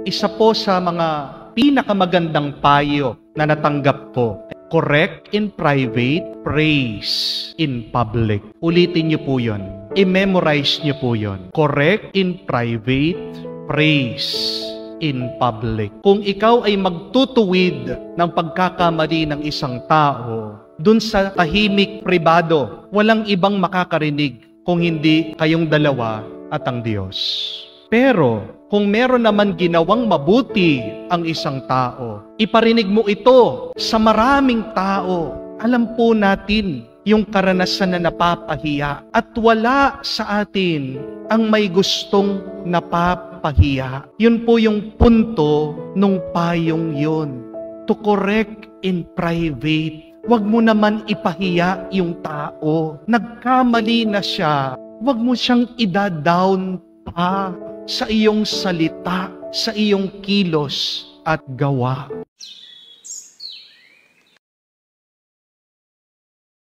Isa po sa mga pinakamagandang payo na natanggap ko, correct in private, praise in public. Ulitin niyo po yun. I-memorize niyo po yun. Correct in private, praise in public. Kung ikaw ay magtutuwid ng pagkakamali ng isang tao, dun sa tahimik pribado, walang ibang makakarinig kung hindi kayong dalawa at ang Diyos. Pero, kung meron naman ginawang mabuti ang isang tao, iparinig mo ito sa maraming tao. Alam po natin yung karanasan na napapahiya at wala sa atin ang may gustong napapahiya. Yun po yung punto nung payong yun. To correct in private. Huwag mo naman ipahiya yung tao. Nagkamali na siya. Huwag mo siyang ida-down pa sa iyong salita, sa iyong kilos at gawa.